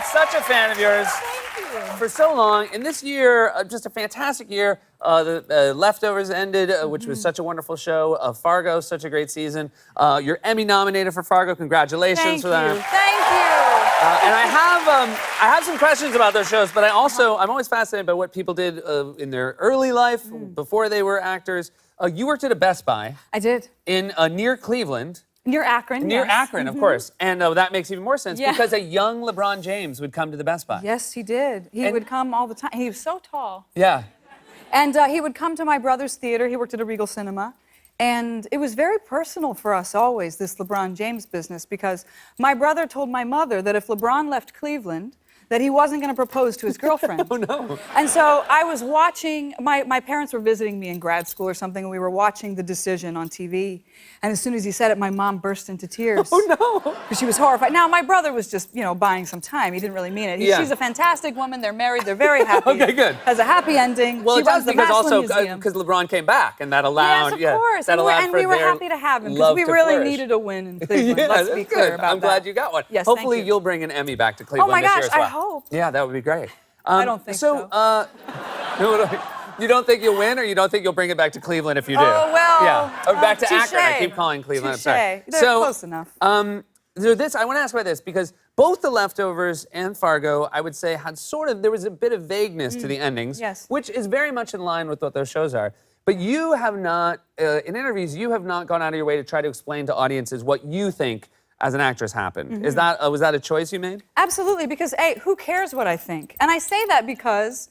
been such a fan of yours for so long. And this year, just a fantastic year. The Leftovers ended, which was such a wonderful show. Fargo, such a great season. You're Emmy nominated for Fargo. Congratulations for that. Thank you. And I have some questions about those shows, but I'm always fascinated by what people did in their early life before they were actors. You worked at a Best Buy. I did. In near Cleveland. Near Akron, Near yes. Akron, of course. And that makes even more sense Yeah. because a young LeBron James would come to the Best Buy. Yes, he did. He would come all the time. He was so tall. Yeah. And he would come to my brother's theater. He worked at a Regal Cinema. And it was very personal for us always, this LeBron James business, because my brother told my mother that if LeBron left Cleveland, that he wasn't going to propose to his girlfriend. Oh, no. And so I was watching, my parents were visiting me in grad school or something, and we were watching The Decision on TV. And as soon as he said it, my mom burst into tears. Oh, no. Because she was horrified. Now, my brother was just, buying some time. He didn't really mean it. Yeah. She's a fantastic woman. They're married. They're very happy. Okay, good. Has a happy ending. Well, she it does runs the because Maslin also Museum. because LeBron came back, and that allowed. Yes, of course. That allowed and for we were their happy to have him because love we to really flourish. needed a win in Cleveland. Yeah, Let's be that's clear good. about I'm glad that. you got one. Yes, Hopefully, thank you. you'll bring an Emmy back to Cleveland Oh my this year gosh, as well. I hope. Yeah, that would be great. I don't think so. You don't think you'll win, or you don't think you'll bring it back to Cleveland if you do? Oh, well, Yeah. Or back to touche. Akron. I keep calling Cleveland. I'm sorry. Touche. They're close enough. So I want to ask about this because both The Leftovers and Fargo, I would say, had there was a bit of vagueness to the endings, Yes. which is very much in line with what those shows are. But you have not, in interviews, you have not gone out of your way to try to explain to audiences what you think as an actress happened. Was that a choice you made? Absolutely, because who cares what I think? And I say that because,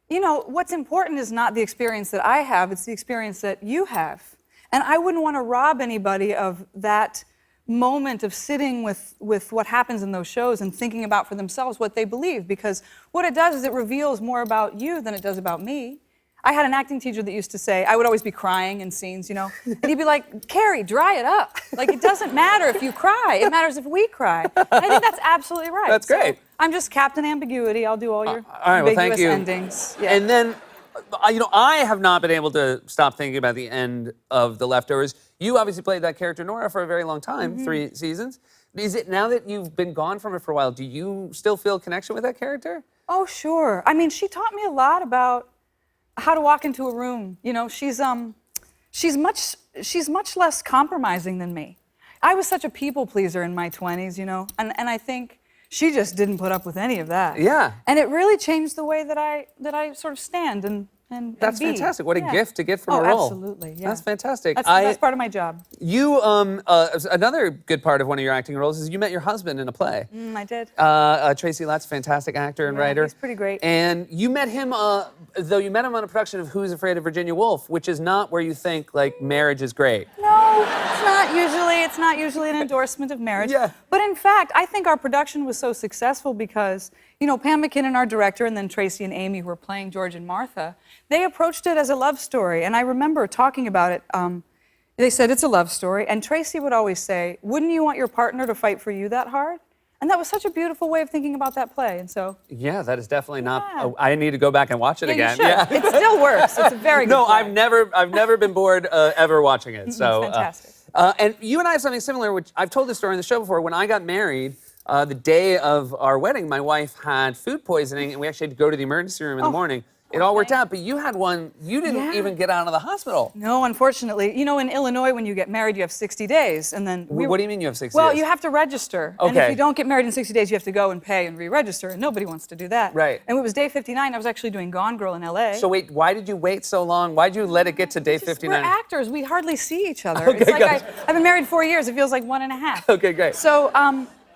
what's important is not the experience that I have, it's the experience that you have. And I wouldn't want to rob anybody of that moment of sitting with what happens in those shows and thinking about for themselves what they believe, because what it does is it reveals more about you than it does about me. I had an acting teacher that used to say, I would always be crying in scenes, and he'd be like, Carrie, dry it up. Like, it doesn't matter if you cry, it matters if we cry. And I think that's absolutely right. That's great. So I'm just Captain Ambiguity. I'll do all your right, well, thank ambiguous you. endings. Yeah. And then, I have not been able to stop thinking about the end of The Leftovers. You obviously played that character, Nora, for a very long time, 3 seasons. Is it, now that you've been gone from it for a while, do you still feel a connection with that character? Oh, sure. I mean, she taught me a lot about how to walk into a room. She's much less compromising than me. I was such a people pleaser in my 20s, and I think she just didn't put up with any of that. Yeah. And it really changed the way that I sort of stand and That's be. fantastic. What a Yeah. gift to get from a role. Absolutely. Yeah. That's fantastic. That's the best part of my job. You, another good part of one of your acting roles is you met your husband in a play. I did. Tracy Letts, fantastic actor and Yeah, writer. he's pretty great. And you met him, though you met him on a production of Who's Afraid of Virginia Woolf, which is not where you think, like, marriage is great. No, it's not usually an endorsement of marriage. Yeah. But in fact, I think our production was so successful because, Pam McKinnon, our director, and then Tracy and Amy, who were playing George and Martha, they approached it as a love story. And I remember talking about it. They said it's a love story. And Tracy would always say, wouldn't you want your partner to fight for you that hard? And that was such a beautiful way of thinking about that play. And so. Yeah, that is definitely not. Yeah. I need to go back and watch it again. You should. It still works. It's a very good No, play. I've never been bored ever watching it. So It's fantastic. And you and I have something similar, which I've told this story on the show before. When I got married, the day of our wedding, my wife had food poisoning, and we actually had to go to the emergency room in the morning. It all worked out, but you had one. You didn't even get out of the hospital. No, unfortunately. In Illinois, when you get married, you have 60 days, and then What do you mean you have 60 Well, days? you have to register. And if you don't get married in 60 days, you have to go and pay and re-register, and nobody wants to do that. Right. And it was day 59. I was actually doing Gone Girl in LA. So wait, why did you wait so long? Why did you let it get to day 59? We're actors. We hardly see each other. Okay, It's like gotcha. I've been married 4 years. It feels like 1.5. Okay, great. So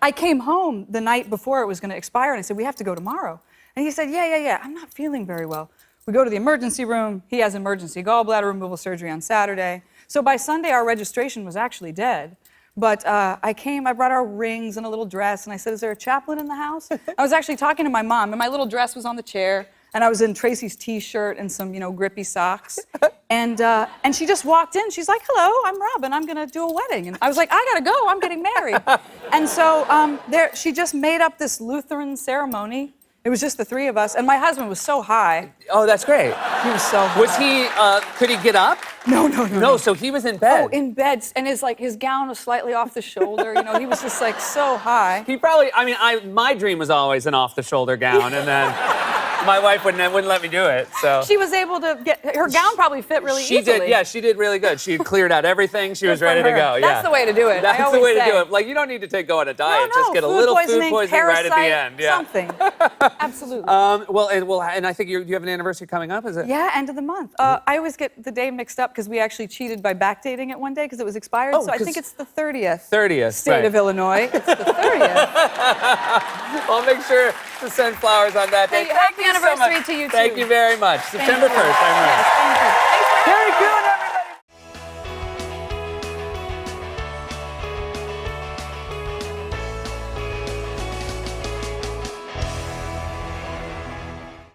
I came home the night before it was going to expire, and I said, we have to go tomorrow. And he said, yeah. I'm not feeling very well. We go to the emergency room. He has emergency gallbladder removal surgery on Saturday. So by Sunday, our registration was actually dead. But I brought our rings and a little dress, and I said, is there a chaplain in the house? I was actually talking to my mom, and my little dress was on the chair, and I was in Tracy's T-shirt and some, grippy socks. And she just walked in. She's like, hello, I'm Robin. I'm going to do a wedding. And I was like, I got to go. I'm getting married. And so she just made up this Lutheran ceremony. It was just the 3 of us, and my husband was so high. Oh, that's great. He was so high. Was he? Could he get up? No. No, so he was in bed. Oh, in bed, and his gown was slightly off the shoulder. You know, he was just like so high. He probably, my dream was always an off-the-shoulder gown, and then my wife wouldn't let me do it, so. She was able to get, her gown probably fit really She easily. did, yeah, she did really good. She had cleared out everything. She was Good for ready to her. go, yeah. That's the way to do it. That's I the always way to say. do it. Like, you don't need to go on a diet. No, Just get a food little poisoning, food poisoning right at the parasite, end. Yeah. Something. Absolutely. And I think you have an anniversary coming up, is it? Yeah, end of the month. I always get the day mixed up because we actually cheated by backdating it one day because it was expired. Oh, so I 'cause- think it's the 30th. 30th, State right. of Illinois. It's the 30th. I'll make sure to send flowers on that day. Happy Thank you so anniversary much. to you, too. Thank you very much. September you. 1st, I'm right. Yes, thank